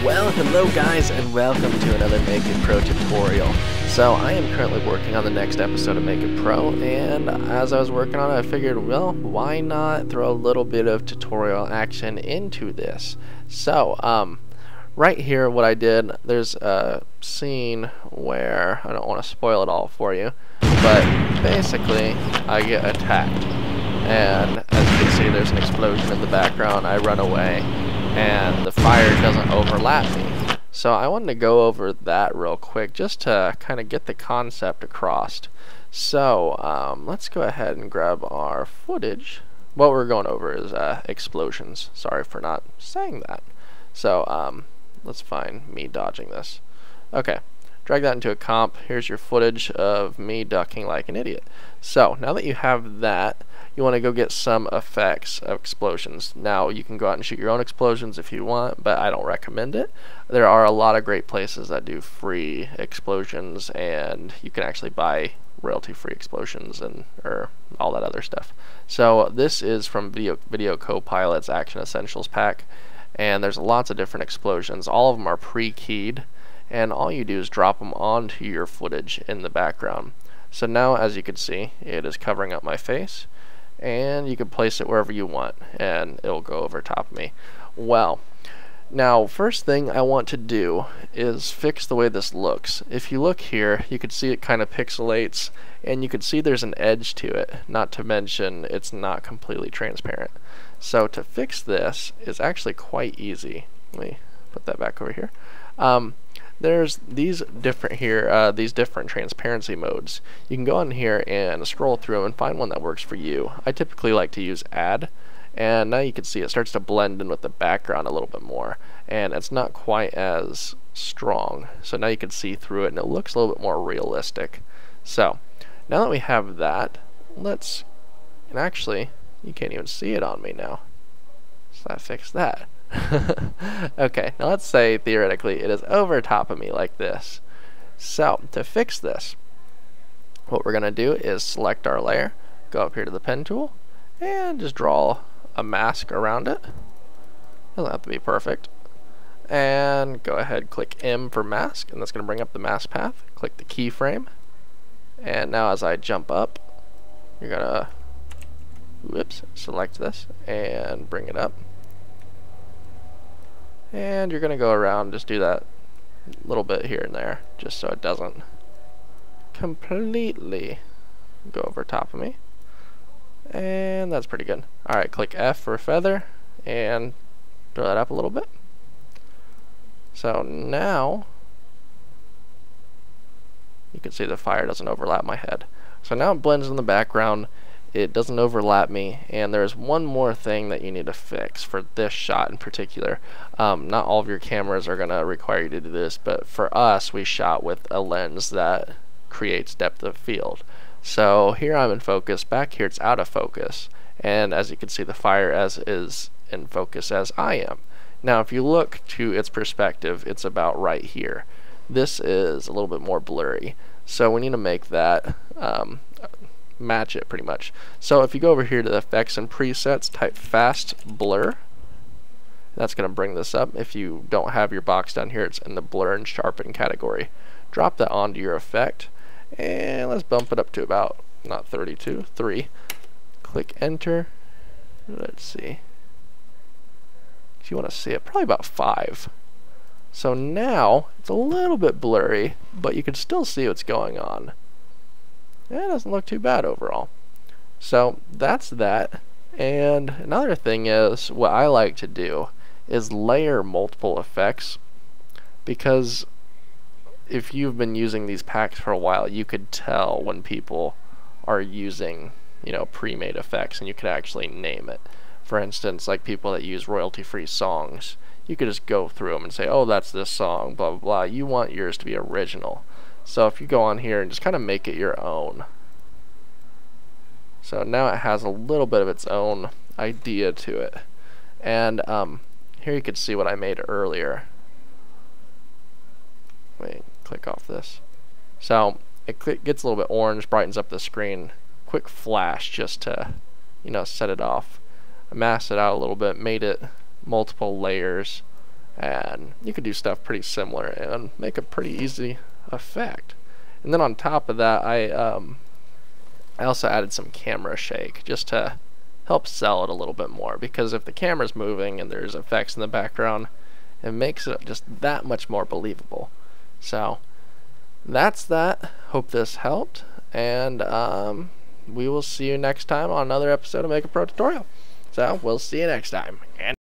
Well, hello guys, and welcome to another Make It Pro tutorial. So, I am currently working on the next episode of Make It Pro, and as I was working on it, I figured, well, why not throw a little bit of tutorial action into this? So, right here, what I did, there's a scene where, I don't want to spoil it all for you, but basically, I get attacked. And as you can see, there's an explosion in the background. I run away, and the fire doesn't overlap me. So I wanted to go over that real quick just to kind of get the concept across. So let's go ahead and grab our footage. What we're going over is explosions. Sorry for not saying that. So let's find me dodging this. Okay. Drag that into a comp. Here's your footage of me ducking like an idiot. So now that you have that, you want to go get some effects of explosions. Now you can go out and shoot your own explosions if you want, but I don't recommend it. There are a lot of great places that do free explosions, and you can actually buy royalty-free explosions and or all that other stuff. So this is from Video Copilot's Action Essentials pack, and there's lots of different explosions. All of them are pre-keyed, and all you do is drop them onto your footage in the background. So now, as you can see, it is covering up my face, and you can place it wherever you want, and it'll go over top of me. Well, now first thing I want to do is fix the way this looks. If you look here, you can see it kind of pixelates, and you can see there's an edge to it, not to mention it's not completely transparent. So to fix this is actually quite easy. Let me put that back over here. There's these different transparency modes. You can go in here and scroll through them and find one that works for you. I typically like to use Add, and now you can see it starts to blend in with the background a little bit more, and it's not quite as strong. So now you can see through it, and it looks a little bit more realistic. So now that we have that, and actually, you can't even see it on me now. So that fixed that. Okay, now let's say theoretically it is over top of me like this. So to fix this, what we're going to do is select our layer, go up here to the pen tool, and just draw a mask around it. Doesn't have to be perfect. And go ahead, click M for mask, and that's going to bring up the mask path. Click the keyframe, and now as I jump up, you're going to select this and bring it up. And you're going to go around, just do that little bit here and there, just so it doesn't completely go over top of me. And that's pretty good. Alright, click F for feather, and throw that up a little bit. So now, you can see the fire doesn't overlap my head. So now it blends in the background. It doesn't overlap me, and there's one more thing that you need to fix for this shot in particular. Not all of your cameras are going to require you to do this, but for us, we shot with a lens that creates depth of field. So here I'm in focus, back here it's out of focus, and as you can see, the fire is in focus as I am. Now if you look to its perspective, it's about right here. This is a little bit more blurry, so we need to make that match it pretty much. So if you go over here to the effects and presets, type fast blur. That's going to bring this up. If you don't have your box down here, it's in the blur and sharpen category. Drop that onto your effect, and let's bump it up to about, not 32, 3. Click enter. Let's see. If you want to see it, probably about 5. So now it's a little bit blurry, but you can still see what's going on. It doesn't look too bad overall. So that's that. And another thing is, what I like to do is layer multiple effects, because if you've been using these packs for a while, you could tell when people are using, pre-made effects, and you could actually name it. For instance, like people that use royalty-free songs, you could just go through them and say, oh, that's this song, blah blah blah. You want yours to be original. So if you go on here and just kind of make it your own. So now it has a little bit of its own idea to it. And here you can see what I made earlier. Wait, click off this. So it gets a little bit orange, brightens up the screen. Quick flash just to, set it off. I masked it out a little bit, made it multiple layers, and you could do stuff pretty similar and make a pretty easy effect. And then on top of that, I also added some camera shake just to help sell it a little bit more, because if the camera's moving and there's effects in the background, it makes it just that much more believable. So that's that. Hope this helped, and we will see you next time on another episode of Make a Pro Tutorial. So we'll see you next time. And